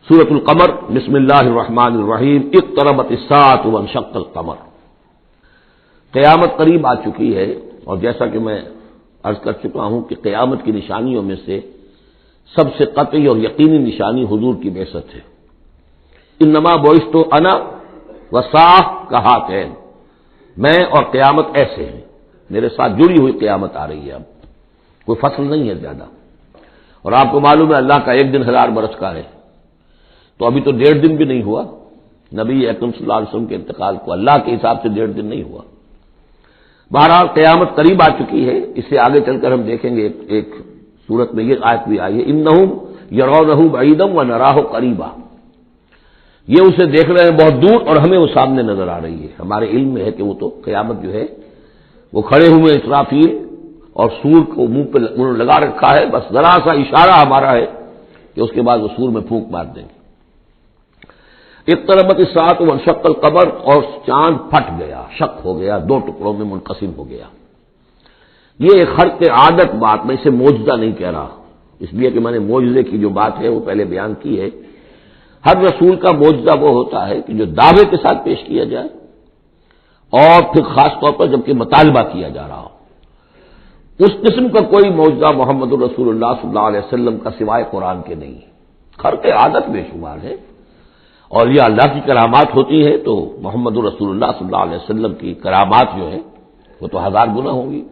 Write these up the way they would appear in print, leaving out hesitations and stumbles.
سورۃ القمر، بسم اللہ الرحمن الرحیم، اقتربت الساعۃ وانشق القمر۔ قیامت قریب آ چکی ہے، اور جیسا کہ میں عرض کر چکا ہوں کہ قیامت کی نشانیوں میں سے سب سے قطعی اور یقینی نشانی حضور کی بعثت ہے۔ انما بعثت انا والساعۃ کہاتین، میں اور قیامت ایسے ہیں، میرے ساتھ جڑی ہوئی قیامت آ رہی ہے، اب کوئی فصل نہیں ہے زیادہ۔ اور آپ کو معلوم ہے اللہ کا ایک دن 1000 برس کا ہے، تو ابھی تو 1.5 دن بھی نہیں ہوا نبی اکرم صلی اللہ علیہ وسلم کے انتقال کو، اللہ کے حساب سے 1.5 دن نہیں ہوا۔ بہرحال قیامت قریب آ چکی ہے، اس سے آگے چل کر ہم دیکھیں گے ایک صورت میں یہ آیت بھی آئی ہے، انہم یرونہ بعیدا ونراہ قریبا، یہ اسے دیکھ رہے ہیں بہت دور اور ہمیں وہ سامنے نظر آ رہی ہے۔ ہمارے علم میں ہے کہ وہ تو قیامت جو ہے وہ کھڑے ہوئے اسرافیل اور سور کو منہ پہ انہوں نے لگا رکھا ہے، بس ذرا سا اشارہ ہمارا ہے کہ اس کے بعد وہ سور میں پھونک مار دیں گے۔ اقتربت الساعۃ وانشق القمر، اور چاند پھٹ گیا، شق ہو گیا، 2 ٹکڑوں میں منقسم ہو گیا۔ یہ ایک خرق عادت بات، میں اسے معجزہ نہیں کہہ رہا، اس لیے کہ میں نے معجزے کی جو بات ہے وہ پہلے بیان کی ہے۔ ہر رسول کا معجزہ وہ ہوتا ہے کہ جو دعوے کے ساتھ پیش کیا جائے، اور پھر خاص طور پر جبکہ مطالبہ کیا جا رہا ہو۔ اس قسم کا کوئی معجزہ محمد الرسول اللہ صلی اللہ علیہ وسلم کا سوائے قرآن کے نہیں ہے۔ خرق عادت بے شمار ہے، اور یہ اللہ کی کرامات ہوتی ہیں تو محمد الرسول اللہ صلی اللہ علیہ وسلم کی کرامات جو ہے وہ تو 1000 گنا ہوں گی۔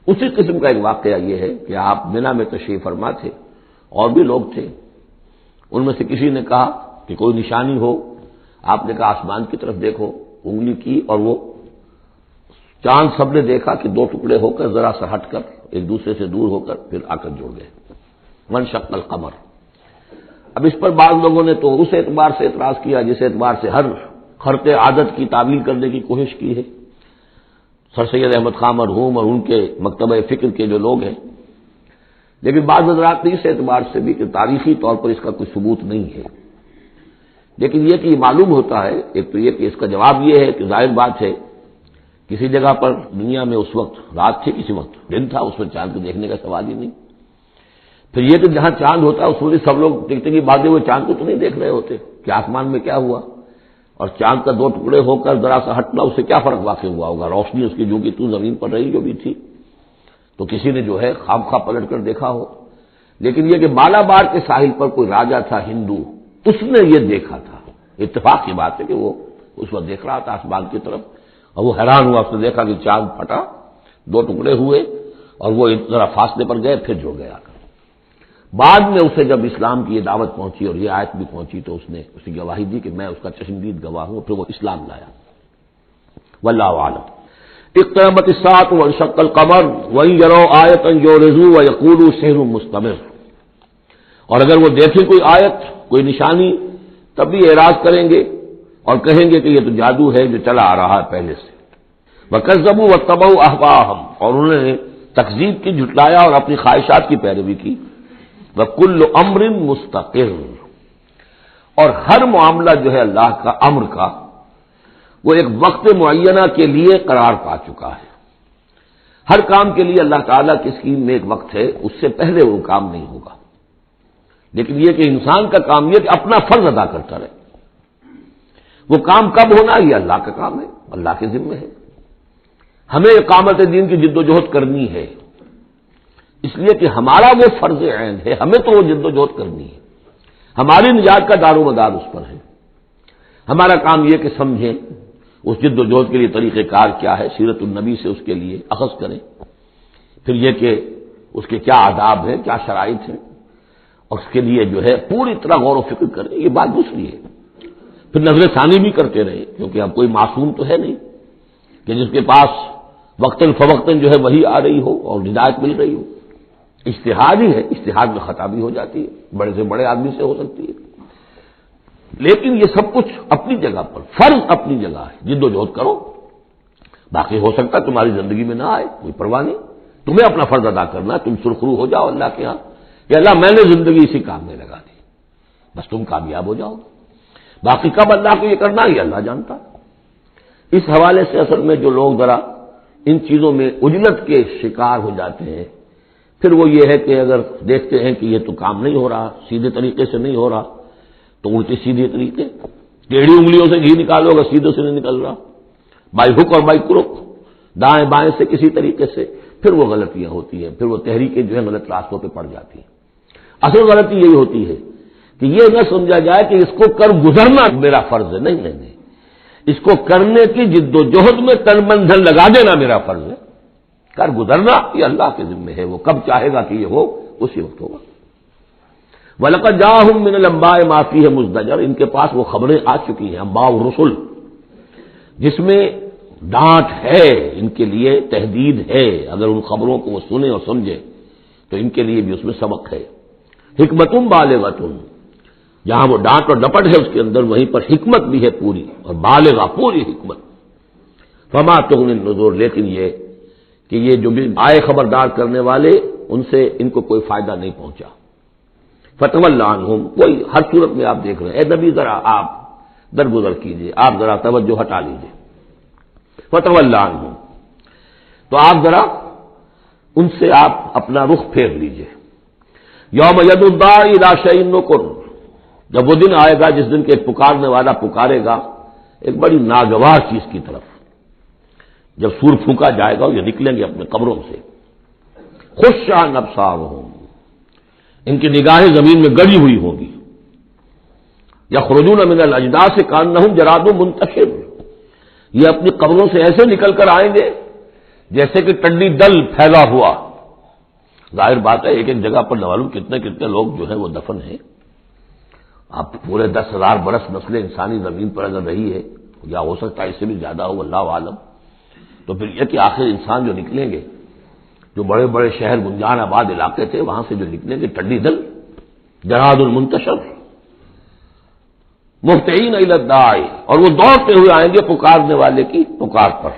اسی قسم کا ایک واقعہ یہ ہے کہ آپ منا میں تشریف فرما تھے، اور بھی لوگ تھے، ان میں سے کسی نے کہا کہ کوئی نشانی ہو، آپ نے کہا آسمان کی طرف دیکھو، انگلی کی اور وہ چاند سب نے دیکھا کہ 2 ٹکڑے ہو کر ذرا سا ہٹ کر ایک دوسرے سے دور ہو کر پھر آ کر جڑ گئے۔ وانشق القمر، اب اس پر بعض لوگوں نے تو اس اعتبار سے اعتراض کیا جس اعتبار سے ہر خرق عادت کی تعویل کرنے کی کوشش کی ہے، سر سید احمد خان مرحوم اور ان کے مکتبہ فکر کے جو لوگ ہیں، لیکن بعض حضرات نے اس اعتبار سے بھی کہ تاریخی طور پر اس کا کوئی ثبوت نہیں ہے، لیکن یہ کہ یہ معلوم ہوتا ہے، ایک تو یہ کہ اس کا جواب یہ ہے کہ ظاہر بات ہے کسی جگہ پر دنیا میں اس وقت رات تھی، کسی وقت دن تھا، اس میں چاند کو دیکھنے کا سوال ہی نہیں۔ پھر یہ کہ جہاں چاند ہوتا ہے اس میں سب لوگ دیکھتے کہ بعد وہ چاند کو تو نہیں دیکھ رہے ہوتے کہ آسمان میں کیا ہوا، اور چاند کا 2 ٹکڑے ہو کر ذرا سا ہٹنا، اس سے کیا فرق واقع ہوا ہوگا؟ روشنی اس کی جو کہ تو زمین پر رہی جو بھی تھی، تو کسی نے جو ہے خواب پلٹ کر دیکھا ہو۔ لیکن یہ کہ مالابار کے ساحل پر کوئی راجا تھا ہندو، اس نے یہ دیکھا تھا، اتفاق کی بات ہے کہ وہ اس وقت دیکھ رہا تھا آسمان کی طرف، اور وہ حیران ہوا، اس نے دیکھا کہ چاند پھٹا، 2 ٹکڑے ہوئے، اور وہ ذرا فاصلے پر گئے، پھر جڑ گیا۔ بعد میں اسے جب اسلام کی یہ دعوت پہنچی اور یہ آیت بھی پہنچی تو اس نے اسی گواہی دی کہ میں اس کا چشمدید گواہ ہوں، پھر وہ اسلام لایا۔ واللہ اعلم۔ اقتربت الساعۃ وانشق القمر وان يروا آیۃ یعرضوا ویقولوا سحر مستمر، اور اگر وہ دیکھیں کوئی آیت، کوئی نشانی، تب بھی اعراض کریں گے اور کہیں گے کہ یہ تو جادو ہے جو چلا آ رہا ہے پہلے سے۔ وکذبوا واتبعوا اهواءهم، اور انہوں نے تکذیب کی، جھٹلایا اور اپنی خواہشات کی پیروی کی۔ وَكُلُّ أَمْرٍ مُسْتَقِرٌ، اور ہر معاملہ جو ہے اللہ کا امر کا وہ ایک وقت معینہ کے لیے قرار پا چکا ہے۔ ہر کام کے لیے اللہ تعالیٰ کی اسکیم میں ایک وقت ہے، اس سے پہلے وہ کام نہیں ہوگا۔ لیکن یہ کہ انسان کا کام یہ کہ اپنا فرض ادا کرتا رہے، وہ کام کب ہونا یہ اللہ کا کام ہے، اللہ کے ذمہ ہے۔ ہمیں اقامت دین کی جد و جہد کرنی ہے، اس لیے کہ ہمارا وہ فرض عین ہے، ہمیں تو وہ جد و جہد کرنی ہے، ہماری نجات کا دار و مدار اس پر ہے۔ ہمارا کام یہ کہ سمجھیں اس جد و جہد کے لیے طریقہ کار کیا ہے، سیرت النبی سے اس کے لیے اخذ کریں، پھر یہ کہ اس کے کیا آداب ہیں، کیا شرائط ہیں، اور اس کے لیے جو ہے پوری طرح غور و فکر کریں، یہ بات دوسری ہے۔ پھر نظر ثانی بھی کرتے رہے، کیونکہ اب کوئی معصوم تو ہے نہیں کہ جس کے پاس وقتاً فوقتاً جو ہے وہی آ رہی ہو اور ہدایت مل رہی ہو۔ اجتہاد ہی ہے، اجتہاد میں خطا بھی ہو جاتی ہے، بڑے سے بڑے آدمی سے ہو سکتی ہے، لیکن یہ سب کچھ اپنی جگہ پر، فرض اپنی جگہ ہے، جد و جہد کرو، باقی ہو سکتا ہے تمہاری زندگی میں نہ آئے، کوئی پرواہ نہیں، تمہیں اپنا فرض ادا کرنا ہے، تم سرخرو ہو جاؤ اللہ کے ہاں کہ اللہ میں نے زندگی اسی کام میں لگا دی، بس تم کامیاب ہو جاؤ، باقی کب اللہ کو یہ کرنا یہ اللہ جانتا۔ اس حوالے سے اصل میں جو لوگ ذرا ان چیزوں میں عجلت کے شکار ہو جاتے ہیں، پھر وہ یہ ہے کہ اگر دیکھتے ہیں کہ یہ تو کام نہیں ہو رہا، سیدھے طریقے سے نہیں ہو رہا، تو الٹی سیدھی طریقے، ٹیڑھی انگلیوں سے گھی نکالو گا، سیدھے سے نہیں نکل رہا، بائی ہک اور بائی کروک، دائیں بائیں سے کسی طریقے سے، پھر وہ غلطیاں ہوتی ہیں، پھر وہ تحریکیں جو ہے غلط راستوں پہ پڑ جاتی ہیں۔ اصل غلطی یہی ہوتی ہے کہ یہ نہ سمجھا جائے کہ اس کو کر گزرنا میرا فرض ہے، نہیں نہیں نہیں، اس کو کرنے کی جد و جہد میں تن من دھن لگا دینا میرا فرض ہے، کر گزرنا یہ اللہ کے ذمہ ہے، وہ کب چاہے گا کہ یہ ہو اسی وقت ہوگا۔ وَلَقَدْ جَاءَهُم مِّنَ الْأَنبَاءِ مَا فِيهِ مُزْدَجَرٌ، ان کے پاس وہ خبریں آ چکی ہیں، انباء الرسل، جس میں ڈانٹ ہے، ان کے لیے تحدید ہے، اگر ان خبروں کو وہ سنیں اور سمجھے تو ان کے لیے بھی اس میں سبق ہے۔ حکمت بالغۃ، جہاں وہ ڈانٹ اور ڈپٹ ہے اس کے اندر، وہیں پر حکمت بھی ہے پوری، اور بالغہ پوری حکمت۔ فما تغنی النذر، لیکن یہ کہ یہ جو بھی آئے خبردار کرنے والے، ان سے ان کو کوئی فائدہ نہیں پہنچا۔ فتول عنہم، کوئی ہر صورت میں آپ دیکھ رہے ہیں، اے نبی ذرا آپ درگزر کیجئے، آپ ذرا توجہ ہٹا لیجئے۔ فتول عنہم، تو آپ ذرا ان سے آپ اپنا رخ پھیر لیجئے۔ یوم ید الداعی الی شیء نکر، جب وہ دن آئے گا جس دن کے ایک پکارنے والا پکارے گا ایک بڑی ناگوار چیز کی طرف، جب سور پھونکا جائے گا یہ نکلیں گے اپنے قبروں سے۔ خشعا ابصارہم، ان کی نگاہیں زمین میں گڑی ہوئی ہوں گی۔ یخرجون من الاجداث کانہم جراد منتشر، یہ اپنی قبروں سے ایسے نکل کر آئیں گے جیسے کہ ٹڈی دل پھیلا ہوا۔ ظاہر بات ہے ایک ایک جگہ پر نہ معلوم کتنے کتنے لوگ جو ہیں وہ دفن ہیں۔ اب پورے 10,000 برس نسل انسانی زمین پر اگر رہی ہے، یا ہو سکتا ہے اس سے بھی زیادہ ہو، اللہ عالم، تو پھر یہ کہ آخر انسان جو نکلیں گے، جو بڑے بڑے شہر گنجان آباد علاقے تھے وہاں سے جو نکلیں گے ٹڈی دل، جراد المنتشر، مہطعین الی الداعی، اور وہ دوڑتے ہوئے آئیں گے پکارنے والے کی پکار پر۔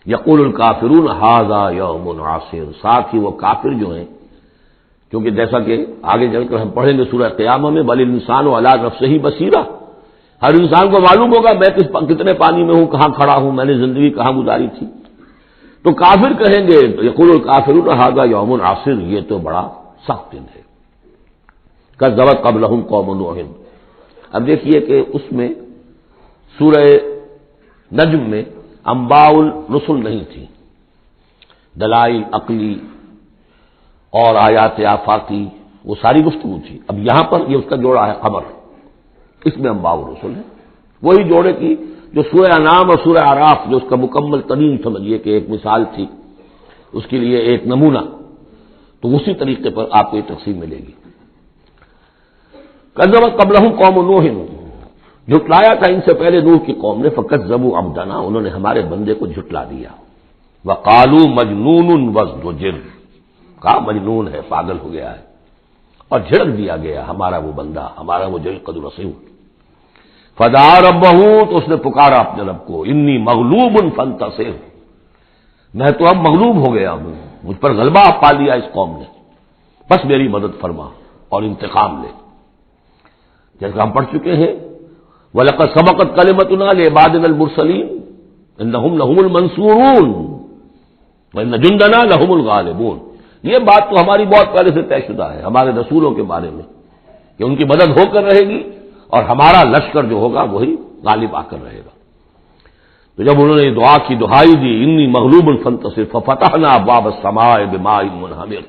یقول الکافرون ھذا یوم عسیر، ساتھ ہی وہ کافر جو ہیں، کیونکہ جیسا کہ آگے چل کر ہم پڑھیں گے سورہ قیامہ میں، بل الانسان علی نفسہ بصیرہ، ہر انسان کو معلوم ہوگا میں کتنے پانی میں ہوں، کہاں کھڑا ہوں، میں نے زندگی کہاں گزاری تھی۔ تو کافر کہیں گے، یقول الکافرون ھذا یوم عسیر، یہ تو بڑا سخت دن ہے۔ کذبت قبلہم قوم نوح، اب دیکھیے کہ اس میں سورہ نجم میں انباء الرسل نہیں تھی، دلائل عقلی اور آیات آفاقی وہ ساری گفتگو تھی۔ اب یہاں پر یہ اس کا جوڑا ہے خبر، اس میں انباء الرسل ہے، وہی جوڑے کی جو سورہ انعام اور سورہ اعراف جو اس کا مکمل ترین سمجھیے کہ ایک مثال تھی، اس کے لیے ایک نمونہ، تو اسی طریقے پر آپ کو یہ تقسیم ملے گی۔ کذبت قبلہم قوم نوح، جھٹلایا تھا ان سے پہلے نوح کی قوم نے، فکذبوا عبدنا، انہوں نے ہمارے بندے کو جھٹلا دیا۔ وقالوا مجنون وازدجر، کہا مجنون ہے، پاگل ہو گیا ہے، اور جھڑک دیا گیا ہمارا وہ بندہ، ہمارا وہ جلیل قدر رسول۔ فدعا ربہ، تو اس نے پکارا اپنے رب کو، انی مغلوب فانتصر، میں تو اب مغلوب ہو گیا ہوں، مجھ پر غلبہ پا لیا اس قوم نے، بس میری مدد فرما اور انتقام لے۔ جیسا ہم پڑھ چکے ہیں، وَلَقَدْ سَبَقَتْ كَلِمَتُنَا لِعِبَادِنَا الْمُرْسَلِينَ إِنَّهُمْ لَهُمُ الْمَنْصُورُونَ وَإِنَّ جُنْدَنَا لَهُمُ الْغَالِبُونَ، یہ بات تو ہماری بہت پہلے سے طے شدہ ہے ہمارے رسولوں کے بارے میں کہ ان کی مدد ہو کر رہے گی، اور ہمارا لشکر جو ہوگا وہی غالب آ کر رہے گا۔ تو جب انہوں نے دعا کی دہائی دی، انی مغلوب فانتصر، ففتحنا ابواب السماء بماء منہمر،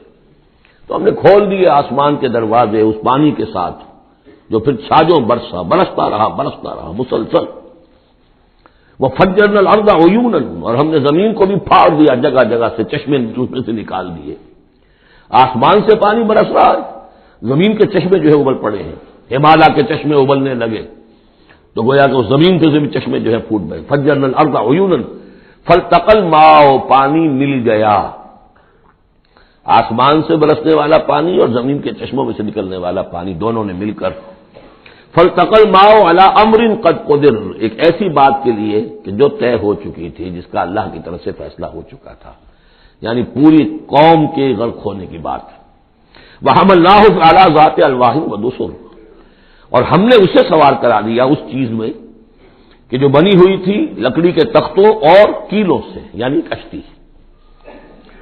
تو ہم نے کھول دیے آسمان کے دروازے اس پانی کے ساتھ جو پھر چھاجوں برستا رہا مسلسل۔ وفجرنا الارض عیونا، اور ہم نے زمین کو بھی پھاڑ دیا جگہ جگہ سے، چشمے دوسرے سے نکال دیے۔ آسمان سے پانی برس رہا ہے، زمین کے چشمے جو ہے ابل پڑے ہیں، ہمالیہ کے چشمے ابلنے لگے، تو گویا کہ اس زمین سے بھی چشمے جو ہے پھوٹ گئے۔ فجرنا الارض عیونا فالتقى الماء، پانی مل گیا، آسمان سے برسنے والا پانی اور زمین کے چشموں میں سے نکلنے والا پانی دونوں نے مل کر، فالتقى الماء على امر قد قدر، ایک ایسی بات کے لیے کہ جو طے ہو چکی تھی، جس کا اللہ کی طرف سے فیصلہ ہو چکا تھا، یعنی پوری قوم کے غرق ہونے کی بات۔ وحملناه على ذات الواح ودسر، اور ہم نے اسے سوار کرا دیا اس چیز میں کہ جو بنی ہوئی تھی لکڑی کے تختوں اور کیلوں سے، یعنی کشتی،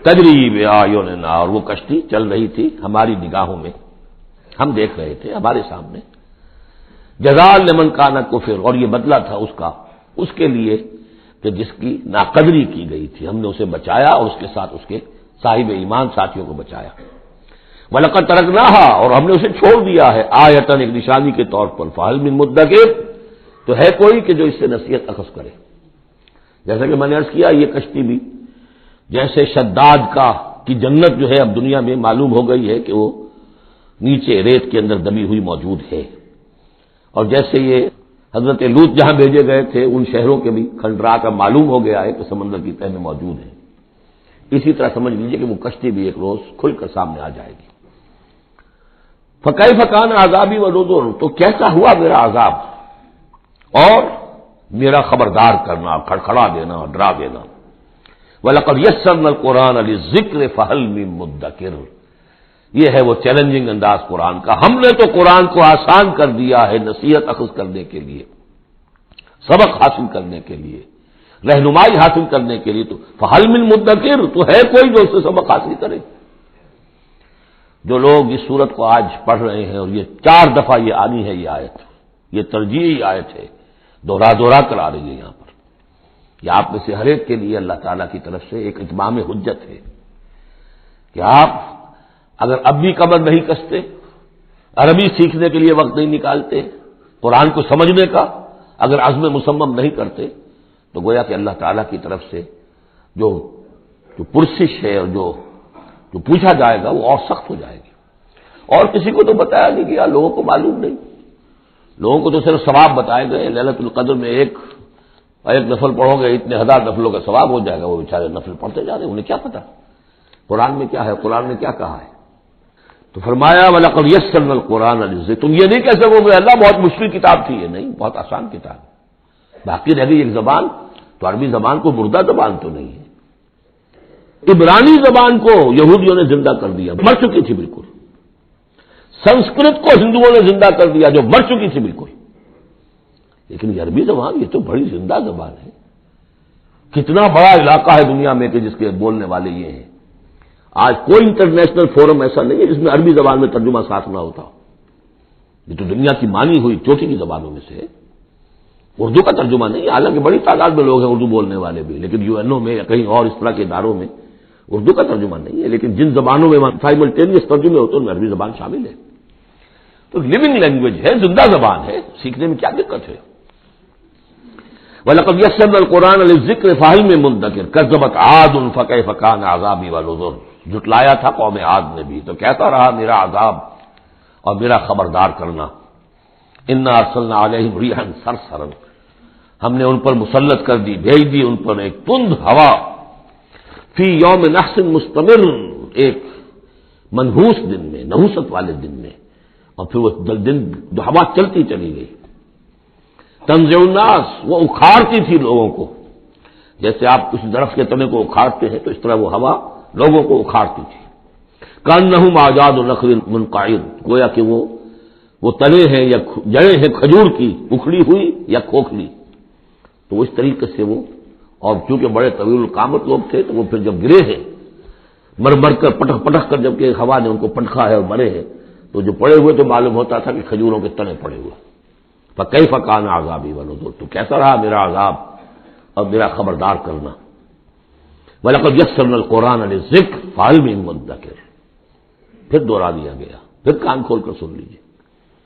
تجری بأعیننا، اور وہ کشتی چل رہی تھی ہماری نگاہوں میں، ہم دیکھ رہے تھے ہمارے سامنے۔ جزاء لمن کان کفر، اور یہ بدلہ تھا اس کے لیے کہ جس کی ناقدری کی گئی تھی، ہم نے اسے بچایا اور اس کے ساتھ اس کے صاحب ایمان ساتھیوں کو بچایا۔ وَلَقَدْ تَرَكْنَاهَا، اور ہم نے اسے چھوڑ دیا ہے، آیتاً، ایک نشانی کے طور پر، فَهَلْ مِن مُدَّكِرٍ، تو ہے کوئی کہ جو اس سے نصیحت اخذ کرے۔ جیسا کہ میں نے عرض کیا، یہ کشتی بھی جیسے شداد کی جنت جو ہے اب دنیا میں معلوم ہو گئی ہے کہ وہ نیچے ریت کے اندر دبی ہوئی موجود ہے، اور جیسے یہ حضرت لوط جہاں بھیجے گئے تھے ان شہروں کے بھی کھنڈرا کا معلوم ہو گیا ہے کہ سمندر کی تہ میں موجود ہے، اسی طرح سمجھ لیجئے کہ وہ کشتی بھی ایک روز کھل کر سامنے آ جائے گی۔ فَكَيْفَ كَانَ عَذَابِي وَنُذُرِ، تو کیسا ہوا میرا عذاب اور میرا خبردار کرنا، کھڑکھڑا دینا اور ڈرا دینا۔ وَلَقَدْ يَسَّرْنَا الْقُرْآنَ لِلذِّكْرِ فَهَلْ مِن مُدَّكِرٍ، یہ ہے وہ چیلنجنگ انداز قرآن کا، ہم نے تو قرآن کو آسان کر دیا ہے نصیحت اخذ کرنے کے لیے، سبق حاصل کرنے کے لیے، رہنمائی حاصل کرنے کے لیے، تو فَهَلْ مِن مُدَّكِرٍ، تو ہے کوئی جو اس سے سبق حاصل کرے۔ جو لوگ اس صورت کو آج پڑھ رہے ہیں، اور یہ 4 دفعہ یہ آنی ہے، یہ آیت، یہ ترجیحی آیت ہے، دوہرا کر آ رہی ہے یہاں پر، یہ آپ میں سے ہر ایک کے لیے اللہ تعالیٰ کی طرف سے ایک اتمام حجت ہے کہ آپ اگر اب بھی کمر نہیں کستے، عربی سیکھنے کے لیے وقت نہیں نکالتے، قرآن کو سمجھنے کا اگر عزم مصمم نہیں کرتے، تو گویا کہ اللہ تعالیٰ کی طرف سے جو پرسش ہے اور جو پوچھا جائے گا وہ اور سخت ہو جائے گی۔ اور کسی کو تو بتایا نہیں گیا، لوگوں کو معلوم نہیں، لوگوں کو تو صرف ثواب بتائے گئے، ليلۃ القدر میں ایک نفل پڑھو گے اتنے 1000 نفلوں کا ثواب ہو جائے گا، وہ بیچارے نفل پڑھتے جا رہے ہیں، انہیں کیا پتا قرآن میں کیا ہے، قرآن نے کیا کہا ہے۔ تو فرمایا وَلَقَدْ يَسَّرْنَا الْقُرْآنَ لِلذِّكْرِ، تم یہ نہیں کہہ سکو گے اللہ بہت مشکل کتاب تھی، یہ نہیں، بہت آسان کتاب ہے۔ باقی رہ گئی ایک زبان، تو عربی زبان کو مردہ زبان تو نہیں ہے، عبرانی زبان کو یہودیوں نے زندہ کر دیا، مر چکی تھی بالکل، سنسکرت کو ہندوؤں نے زندہ کر دیا جو مر چکی تھی بالکل، لیکن یہ عربی زبان یہ تو بڑی زندہ زبان ہے، کتنا بڑا علاقہ ہے دنیا میں کہ جس کے بولنے والے یہ ہیں، آج کوئی انٹرنیشنل فورم ایسا نہیں ہے جس میں عربی زبان میں ترجمہ ساتھ نہ ہوتا ہو، یہ تو دنیا کی مانی ہوئی چوٹی کی زبانوں میں سے ہے، اردو کا ترجمہ نہیں، حالانکہ بڑی تعداد میں لوگ ہیں اردو بولنے والے بھی، لیکن UN میں یا کہیں اور اس طرح کے اداروں میں اردو کا ترجمہ نہیں ہے، لیکن جن زبانوں میں سائملٹینیس ترجمے ہوتے ہیں ان میں عربی زبان شامل ہے، تو لیونگ لینگویج ہے، زندہ زبان ہے، سیکھنے میں کیا دقت ہے۔ وَلَقَدْ يَسَّرْنَا الْقُرْآنَ لِلذِّكْرِ فَهَلْ مِن مُدَّكِرٍ كَذَّبَتْ عَادٌ فَكَيْفَ كَانَ عَذَابِي وَنُذُرِ، جھٹلایا تھا قوم عاد نے بھی، تو کیسا رہا میرا عذاب اور میرا خبردار کرنا۔ اِنَّا أَرْسَلْنَا عَلَيْهِمْ رِيحًا صَرْصَرًا، ہم نے ان پر مسلط کر دی، بھیج دی ان پر ایک تند ہوا، فی یوم نحس مستمر، ایک منحوس دن میں، نحوست والے دن میں، اور پھر وہ دن ہوا چلتی چلی گئی، تنزع الناس، وہ اکھاڑتی تھی لوگوں کو، جیسے آپ کسی درخت کے تنے کو اکھاڑتے ہیں تو اس طرح وہ ہوا لوگوں کو اکھاڑتی تھی، کأنہم اعجاز نخل منقعر، گویا کہ وہ تنے ہیں یا جڑیں ہیں کھجور کی اکھڑی ہوئی یا کھوکھلی، تو اس طریقے سے وہ، اور چونکہ بڑے طویل القامت لوگ تھے تو وہ پھر جب گرے ہیں مر کر پٹخ کر، جب کہ ہوا نے ان کو پٹخا ہے اور مرے ہیں، تو جو پڑے ہوئے تو معلوم ہوتا تھا کہ کھجوروں کے تنے پڑے ہوئے۔ فَكَيْفَ كَانَ عَذَابِي وَنُذُرِ، تو کیسا رہا میرا عذاب اور میرا خبردار کرنا۔ وَلَقَدْ يَسَّرْنَا الْقُرْآنَ لِلذِّكْرِ فَهَلْ مِن مُدَّكِرٍ، پھر دوہرا دیا گیا، پھر کان کھول کر سن لیجیے،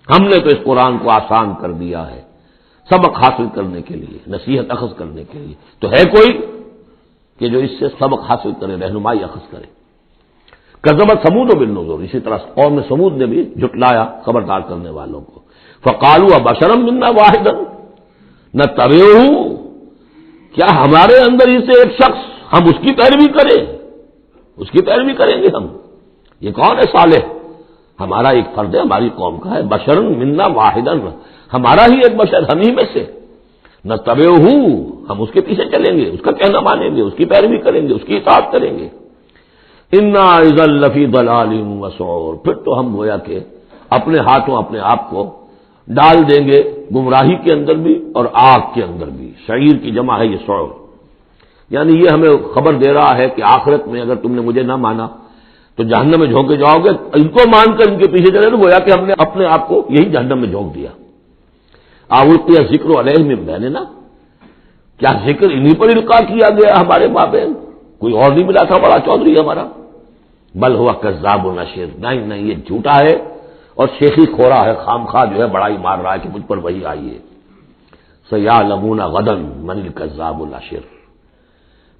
ہم نے تو اس قرآن کو آسان کر دیا ہے سبق حاصل کرنے کے لیے، نصیحت اخذ کرنے کے لیے، تو ہے کوئی کہ جو اس سے سبق حاصل کرے، رہنمائی اخذ کرے۔ کذبت ثمود بالنذر، اسی طرح قوم ثمود نے بھی جھٹلایا خبردار کرنے والوں کو، فقالوا ابشرا منا واحدا نتبعہ، کیا ہمارے اندر ہی سے ایک شخص ہم اس کی پیروی کریں، اس کی پیروی کریں گے ہم، یہ کون ہے صالح، ہمارا ایک فرد ہے، ہماری قوم کا ہے، بشرا منا واحدا، ہمارا ہی ایک بشر، ہم ہی میں سے، نتبعہ، ہم اس کے پیچھے چلیں گے، اس کا کہنا مانیں گے، اس کی پیروی کریں گے، اس کی اطاعت کریں گے، انا اذا لفی ضلال وسعور، پھر تو ہم گویا کہ اپنے ہاتھوں اپنے آپ کو ڈال دیں گے گمراہی کے اندر بھی اور آگ کے اندر بھی، شعیر کی جمع ہے یہ سعور، یعنی یہ ہمیں خبر دے رہا ہے کہ آخرت میں اگر تم نے مجھے نہ مانا تو جہنم میں جھونکے جاؤ گے، ان کو مان کر ان کے پیچھے چلے تو گویا کہ ہم نے اپنے آپ کو یہی جہنم میں جھونک دیا، آولقی ذکر علیہ من بیننا، کیا ذکر انہی پر القاء کیا گیا ہمارے مابین؟ کوئی اور نہیں ملا تھا بڑا چودھری ہمارا؟ بل ہوا کذاب نشر، نہیں یہ جھوٹا ہے اور شیخی کھورا ہے، خام خواہ جو ہے بڑائی مار رہا ہے کہ مجھ پر وہی آئی ہے۔ سیعلمون غدا من الکذاب الاشر،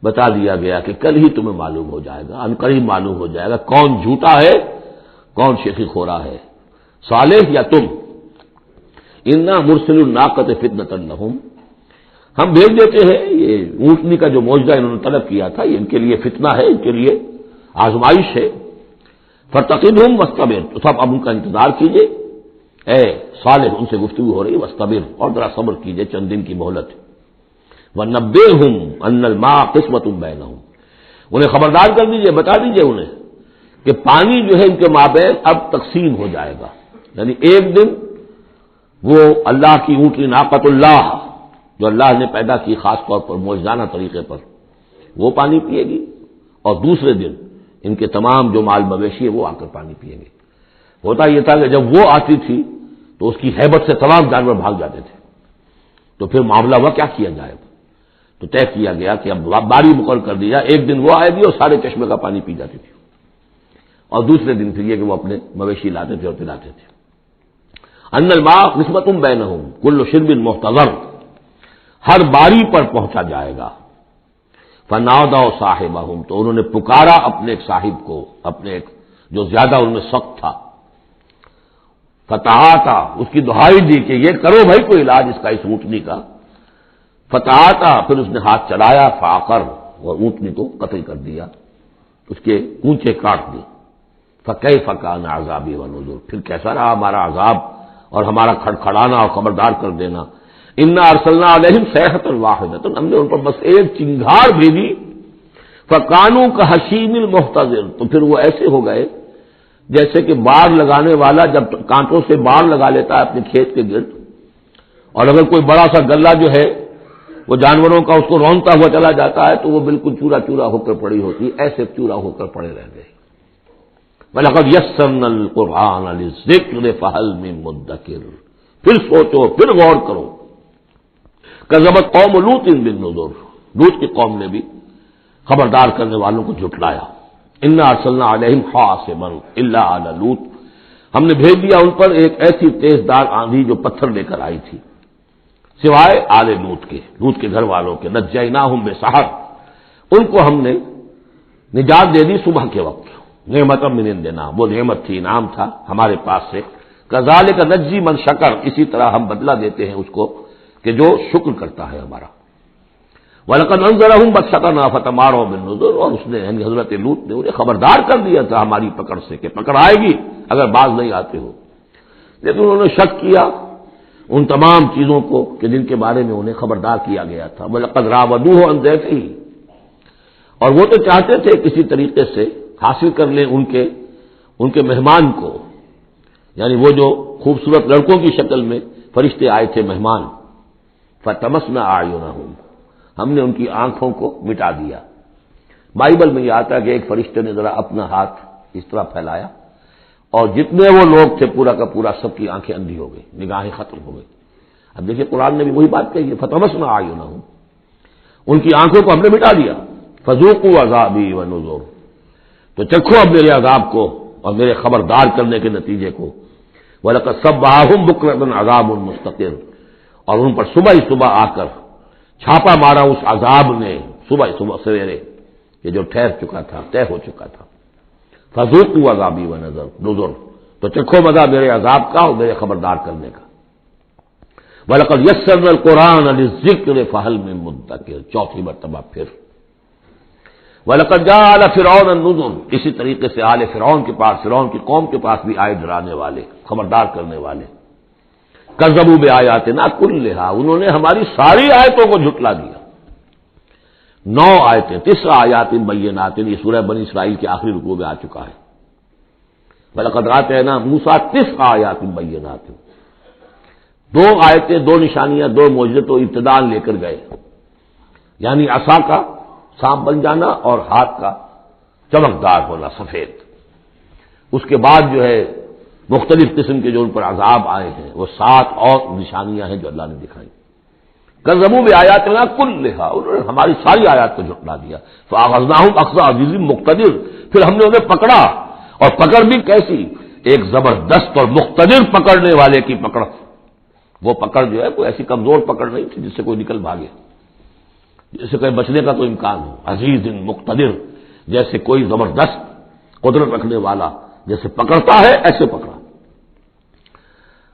بتا دیا گیا کہ کل ہی تمہیں معلوم ہو جائے گا، عنقریب معلوم ہو جائے گا کون جھوٹا ہے کون شیخی خورا ہے، صالح یا تم۔ انا مرسل الناقۃ فتنۃ لہم، ہم بھیج دیتے ہیں یہ اونٹنی کا جو معجزہ انہوں نے طلب کیا تھا، یہ ان کے لیے فتنہ ہے، ان کے لیے آزمائش ہے۔ فرتقبہم واصطبر، تو سب اب ان کا انتظار کیجئے، اے صالح ان سے گفتگو ہو رہی، واصطبر، اور ذرا صبر کیجئے، چند دن کی مہلت۔ وَنَبِّئْهُمْ أَنَّ الْمَاءَ قِسْمَةٌ بَيْنَهُمْ، انہیں خبردار کر دیجئے، بتا دیجئے انہیں کہ پانی جو ہے ان کے مابین اب تقسیم ہو جائے گا، یعنی ایک دن وہ اللہ کی اونٹنی ناقۃ اللہ جو اللہ نے پیدا کی خاص طور پر معجزانہ طریقے پر، وہ پانی پیے گی، اور دوسرے دن ان کے تمام جو مال مویشی ہے وہ آ کر پانی پیئیں گے۔ ہوتا یہ تھا کہ جب وہ آتی تھی تو اس کی ہیبت سے تمام جانور بھاگ جاتے تھے، تو پھر معاملہ ہوا کیا کیا جائے، تو طے کیا گیا کہ اب باری مقرر کر دیا، ایک دن وہ آئے گی اور سارے چشمے کا پانی پی جاتی تھی، اور دوسرے دن پھر یہ کہ وہ اپنے مویشی لاتے تھے اور پلاتے تھے۔ ان الماء قسمۃ بینہم کل شرب محتضر، ہر باری پر پہنچا جائے گا۔ فنادوا صاحبہم، تو انہوں نے پکارا اپنے ایک صاحب کو، اپنے ایک جو زیادہ ان میں سخت تھا، فتحاتا، اس کی دہائی دی کہ یہ کرو بھائی کوئی علاج اس کا، اس اونٹنی کا۔ فتحاتا، پھر اس نے ہاتھ چلایا، فعقر، اور اونٹنی کو قتل کر دیا، اس کے کونچے کاٹ دی۔ فکیف کان عذابی ونذر، پھر کیسا رہا ہمارا عذاب اور ہمارا کھڑکھڑانا اور خبردار کر دینا۔ انا ارسلنا علیہم صیحۃ واحدۃ، ہم نے ان پر بس ایک چنگھاڑ بھیجی، فکانوا کحشیم المحتضر، تو پھر وہ ایسے ہو گئے جیسے کہ باڑ لگانے والا جب کانٹوں سے باڑ لگا لیتا ہے اپنے کھیت کے گرد، اور اگر کوئی بڑا سا گلہ جو ہے وہ جانوروں کا اس کو رونتا ہوا چلا جاتا ہے تو وہ بالکل چورا چورا ہو کر پڑی ہوتی، ایسے چورا ہو کر پڑے رہ گئے۔ وَلَقَدْ يَسَّرْنَا الْقُرْآنَ لِلذِّكْرِ فَهَلْ مِن مُدَّكِرٍ، پھر سوچو، پھر غور کرو۔ کذبت قوم لوط بالنذر، لوط کی قوم نے بھی خبردار کرنے والوں کو جھٹلایا۔ انا ارسلنا علیہم حاصبا الا آل لوط، ہم نے بھیج دیا ان پر ایک ایسی تیز دار آندھی جو پتھر لے کر آئی تھی، سوائے آل لوط کے گھر والوں کے۔ نجیناہم بسحر، ان کو ہم نے نجات دے دی صبح کے وقت، نعمت من عندنا، وہ نعمت تھی، انعام تھا ہمارے پاس سے۔ کذالک نجزی من شکر، اسی طرح ہم بدلہ دیتے ہیں اس کو کہ جو شکر کرتا ہے ہمارا۔ وَلَقَدْ أَنذَرَهُمْ بَطْشَتَنَا فَتَمَارَوْا بِالنُّذُرِ، اور اس نے یعنی حضرت لوط نے انہیں خبردار کر دیا تھا ہماری پکڑ سے کہ پکڑ آئے گی اگر باز نہیں آتے ہو، لیکن انہوں نے شک کیا ان تمام چیزوں کو کہ جن کے بارے میں انہیں خبردار کیا گیا تھا۔ وَلَقَدْ رَاوَدُوهُ عَنْ ضَيْفِهِ، اور وہ تو چاہتے تھے کسی طریقے سے حاصل کر لیں ان کے مہمان کو، یعنی وہ جو خوبصورت لڑکوں کی شکل میں فرشتے آئے تھے مہمان۔ فَطَمَسْنَا أَعْيُنَهُمْ، ہم نے ان کی آنکھوں کو مٹا دیا۔ بائبل میں یہ آتا ہے کہ ایک فرشتے نے ذرا اپنا ہاتھ اس طرح پھیلایا اور جتنے وہ لوگ تھے پورا کا پورا سب کی آنکھیں اندھی ہو گئی، نگاہیں ختم ہو گئی۔ اب دیکھیے قرآن نے بھی وہی بات کہی ہے، فَطَمَسْنَا أَعْيُنَهُمْ، ان کی آنکھوں کو ہم نے مٹا دیا۔ فَذُوقُوا عَذَابِي وَنُذُرِ، تو چکھو اب میرے عذاب کو اور میرے خبردار کرنے کے نتیجے کو۔ وَلَقَدْ صَبَّحَهُمْ بُكْرَةً عَذَابٌ مُسْتَقِرٌ، اور ان پر صبح ہی صبح آ کر چھاپا مارا اس عذاب نے، صبح سویرے کہ جو ٹھہر چکا تھا، طے ہو چکا تھا۔ فذوقوا عذابی ونذر، تو چکھو مزہ میرے عذاب کا اور میرے خبردار کرنے کا۔ وَلَقَدْ يَسَّرْنَا الْقُرْآنَ لِلذِّكْرِ فَهَلْ مِن مُدَّكِرٍ، چوتھی مرتبہ پھر۔ وَلَقَدْ جَاءَ آلَ فِرْعَوْنَ النُّذُرُ، اسی طریقے سے آل فرعون کے پاس، فرعون کی قوم کے پاس بھی آئے ڈرانے والے، خبردار کرنے والے۔ کذبوا بآیاتنا کلھا، انہوں نے ہماری ساری آیتوں کو جھٹلا دیا۔ 9 آیتیں، 9 آیات بینات، یہ سورہ بنی اسرائیل کے آخری رکوع میں آ چکا ہے۔ وَلَقَدْ آتَيْنَا مُوسَىٰ 9 آیات بینات، 2 آیتیں، 2 نشانیاں، 2 معجزے تو ابتداء لے کر گئے، یعنی عصا کا سانپ بن جانا اور ہاتھ کا چمکدار ہونا سفید۔ اس کے بعد جو ہے مختلف قسم کے جو ان پر عذاب آئے ہیں وہ 7 اور نشانیاں ہیں جو اللہ نے دکھائی. کذبوا بآیاتنا کلھا، انہوں نے ہماری ساری آیات کو جھٹلا دیا. فاخذناہم اخذ عزیز مقتدر، پھر ہم نے انہیں پکڑا، اور پکڑ بھی کیسی؟ ایک زبردست اور مقتدر پکڑنے والے کی پکڑ. وہ پکڑ جو ہے کوئی ایسی کمزور پکڑ نہیں تھی جس سے کوئی نکل بھاگے، جس سے کہیں بچنے کا تو امکان ہو. عزیز مقتدر، جیسے کوئی زبردست قدرت رکھنے والا جیسے پکڑتا ہے ایسے پکڑا.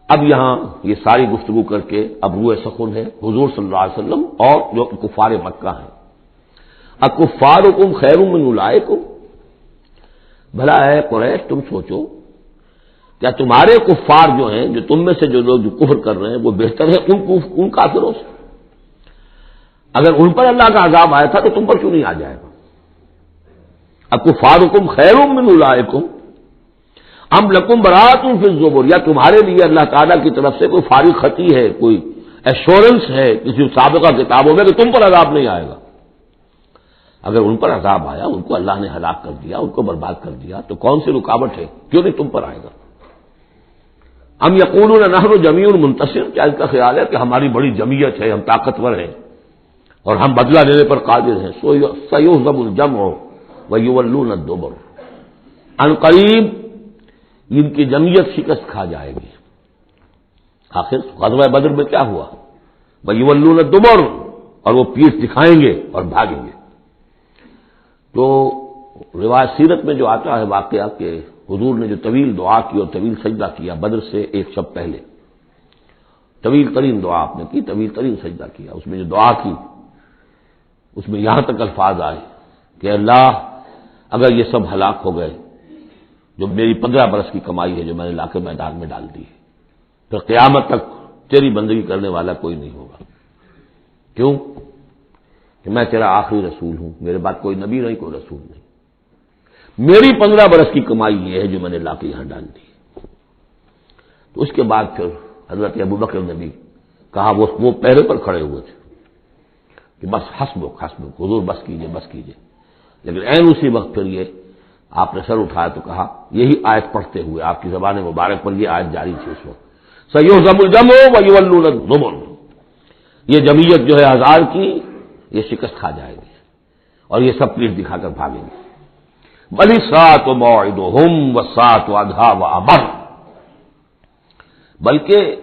اب یہاں یہ ساری گفتگو کر کے اب روئے سخن ہے حضور صلی اللہ علیہ وسلم اور جو کفار مکہ ہیں. اکفارکم خیر من اولئکم، بھلا ہے قریش تم سوچو کیا تمہارے کفار جو ہیں، جو تم میں سے جو لوگ جو کفر کر رہے ہیں، وہ بہتر ہے ان کافروں سے؟ اگر ان پر اللہ کا عذاب آیا تھا تو تم پر کیوں نہیں آ جائے گا؟ اکفارکم خیر من اولئکم ام لکم براۃ فی الزبر، یا تمہارے لیے اللہ تعالیٰ کی طرف سے کوئی فارغ خطی ہے، کوئی ایشورنس ہے کسی سابقہ کتابوں میں کہ تم پر عذاب نہیں آئے گا؟ اگر ان پر عذاب آیا، ان کو اللہ نے ہلاک کر دیا، ان کو برباد کر دیا، تو کون سی رکاوٹ ہے؟ کیوں نہیں تم پر آئے گا؟ ام یقولون نحن جمیع منتصر، کیا ان کا خیال ہے کہ ہماری بڑی جمعیت ہے، ہم طاقتور ہیں اور ہم بدلہ لینے پر قادر ہیں؟ سیہزم الجمع ویولون الدبر، ان قریب ان کی جمعیت شکست کھا جائے گی. آخر غزوہ بدر میں کیا ہوا؟ ویولون الدبر، اور وہ پیٹھ دکھائیں گے اور بھاگیں گے. تو روایت سیرت میں جو آتا ہے واقعہ کہ حضور نے جو طویل دعا کی اور طویل سجدہ کیا بدر سے ایک شب پہلے، طویل ترین دعا آپ نے کی، طویل ترین سجدہ کیا. اس میں جو دعا کی اس میں یہاں تک الفاظ آئے کہ اللہ اگر یہ سب ہلاک ہو گئے جو میری 15 برس کی کمائی ہے جو میں نے لا کے میدان میں ڈال دی ہے، پھر قیامت تک تیری بندگی کرنے والا کوئی نہیں ہوگا. کیوں؟ کہ میں تیرا آخری رسول ہوں، میرے بعد کوئی نبی نہیں، کوئی رسول نہیں. میری 15 برس کی کمائی یہ ہے جو میں نے لا کے یہاں ڈال دی. تو اس کے بعد پھر حضرت ابوبکر نے بھی کہا، وہ پہرے پر کھڑے ہوئے تھے کہ بس حسبک حضور بس کیجئے. لیکن عین اسی وقت پھر یہ آپ نے سر اٹھایا تو کہا، یہی آیت پڑھتے ہوئے آپ کی زبان مبارک پر یہ آیت جاری تھی اس وقت، سیہزم الجمع ویولون الدبر، یہ جمعیت جو ہے 1000 کی یہ شکست کھا جائے گی اور یہ سب پیٹھ دکھا کر بھاگیں گے. بل الساعۃ موعدہم والساعۃ ادھیٰ وامر، بلکہ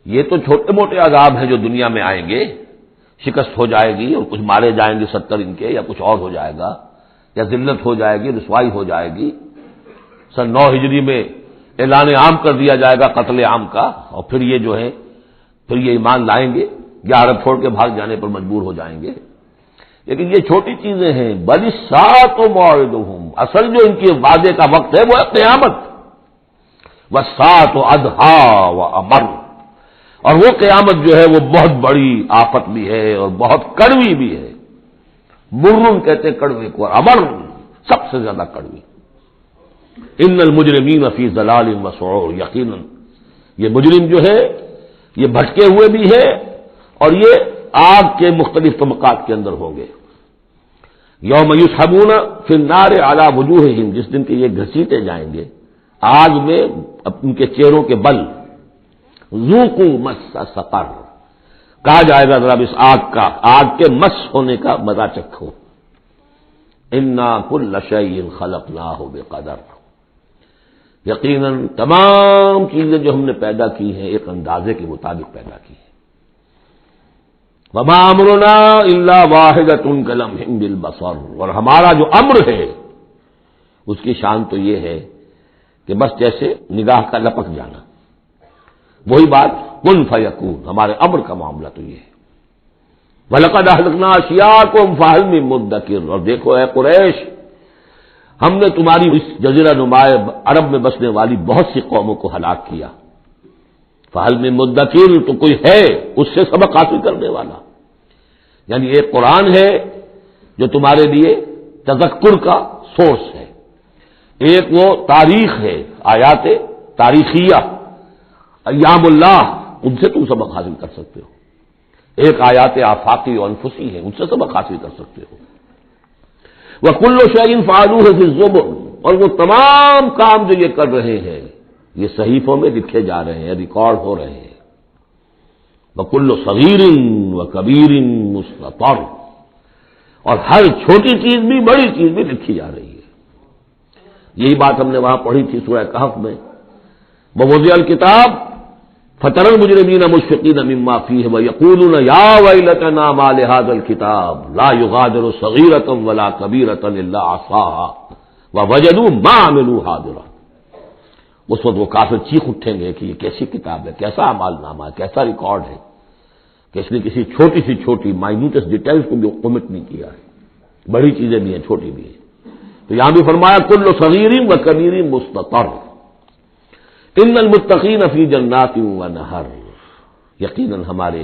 یہ تو چھوٹے موٹے عذاب ہیں جو دنیا میں آئیں گے، شکست ہو جائے گی اور کچھ مارے جائیں گے 70 ان کے، یا کچھ اور ہو جائے گا، یا ذلت ہو جائے گی، رسوائی ہو جائے گی. سن 9 ہجری میں اعلان عام کر دیا جائے گا قتل عام کا، اور پھر یہ جو ہے پھر یہ ایمان لائیں گے یا عرب چھوڑ کے بھاگ جانے پر مجبور ہو جائیں گے. لیکن یہ چھوٹی چیزیں ہیں. بل الساعۃ موعدہم، اصل جو ان کے وعدے کا وقت ہے وہ ہے قیامت. والساعۃ ادھیٰ وامر، اور وہ قیامت جو ہے وہ بہت بڑی آفت بھی ہے اور بہت کڑوی بھی ہے. مرن کہتے کڑوے کو، اور امر سب سے زیادہ کڑوی. ان المجرمین فی ضلال وسعور، یقیناً یہ مجرم جو ہے یہ بھٹکے ہوئے بھی ہے اور یہ آگ کے مختلف طبقات کے اندر ہوں گے. یوم یسحبون فی النار علی وجوہہم، جس دن کے یہ گھسیٹے جائیں گے آگ میں ان کے چہروں کے بل. ذوقوا مس سقر، کہا جائے گا ذرا اس آگ کے مس ہونے کا مزہ چکھو. انا کل شیء خلقناہ بقدر، یقیناً تمام چیزیں جو ہم نے پیدا کی ہیں ایک اندازے کے مطابق پیدا کی ہیں. وما امرنا الا واحدۃ کلمح بالبصر، اور ہمارا جو امر ہے اس کی شان تو یہ ہے کہ بس جیسے نگاہ کا لپک جانا. وہی بات کن فیکون، ہمارے امر کا معاملہ تو یہ ہے. وَلَقَدْ أَهْلَكْنَا أَشْيَاعَكُمْ فَهَلْ مِن مُدَّكِرٍ، اور دیکھو اے قریش، ہم نے تمہاری اس جزیرہ نما عرب میں بسنے والی بہت سی قوموں کو ہلاک کیا. فَهَلْ مِن مُدَّكِرٍ، تو کوئی ہے اس سے سبق حاصل کرنے والا. یعنی ایک قرآن ہے جو تمہارے لیے تذکر کا سورس ہے، ایک وہ تاریخ ہے، آیات تاریخیہ، ایام اللہ، ان سے تم سبق حاصل کر سکتے ہو. ایک آیات آفاقی و انفسی ہیں، ان سے سبق حاصل کر سکتے ہو. وَكُلُّ شَيْءٍ فَعَلُوهُ فِي الزُّبُرِ، اور وہ تمام کام جو یہ کر رہے ہیں یہ صحیفوں میں لکھے جا رہے ہیں، ریکارڈ ہو رہے ہیں۔ وَكُلُّ صَغِيرٍ وَكَبِيرٍ مُسْتَطَرٌ، اور ہر چھوٹی چیز بھی بڑی چیز بھی لکھی جا رہی ہے۔ یہی بات ہم نے وہاں پڑھی تھی سورہ کہف میں، وَوُضِعَ الْكِتَابُ فَتَرَى الْمُجْرِمِينَ مُشْفِقِينَ مِمَّا فِيهِ وَيَقُولُونَ يَا وَيْلَتَنَا مَا لِهَذَا الْكِتَابِ لَا يُغَادِرُ صَغِيرَةً وَلَا كَبِيرَةً إِلَّا أَحْصَاهَا وَوَجَدُوا مَا عَمِلُوا حَاضِرًا۔ اس وقت وہ کافر چیخ اٹھیں گے کہ یہ کیسی کتاب ہے، کیسا اعمال نامہ ہے، کیسا ریکارڈ ہے کہ اس نے کسی چھوٹی سی چھوٹی مائنوٹس ڈیٹیلز کو بھی omit نہیں کیا ہے، بڑی چیزیں بھی ہیں چھوٹی بھی ہیں۔ تو یہاں بھی فرمایا کل صغیر و کبیر مستطر، ان المتقین فی جنات و نہر، یقیناً ہمارے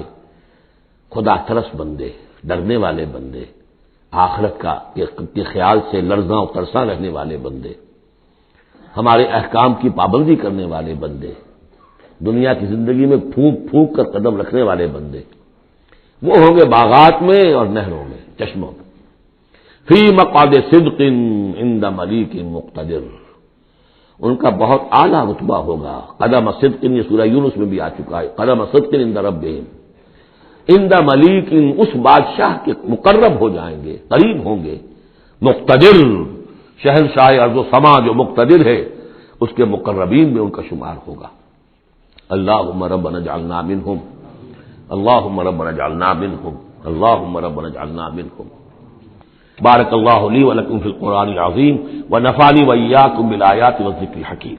خدا ترس بندے، ڈرنے والے بندے، آخرت کے خیال سے لرزاں و ترساں رہنے والے بندے، ہمارے احکام کی پابندی کرنے والے بندے، دنیا کی زندگی میں پھونک پھونک کر قدم رکھنے والے بندے، وہ ہوں گے باغات میں اور نہروں میں، چشموں میں، فی مقعد صدق عند ملیک مقتدر، ان کا بہت اعلیٰ رتبہ ہوگا۔ قدم صدق، یہ سورہ یونس میں بھی آ چکا ہے، قدم صدق عند ربہم، عند ملیک، اس بادشاہ کے مقرب ہو جائیں گے، قریب ہوں گے، مقتدر، شہنشاہ ارض و سما جو مقتدر ہے اس کے مقربین میں ان کا شمار ہوگا۔ اللہم ربنا اجعلنا منہم، اللہم ربنا اجعلنا منہم، اللہم ربنا اجعلنا منہم۔ بارک اللہ لی ولکم فی القرآن العظیم ونفعنی وإیاکم بالآیات والذکر الحکیم۔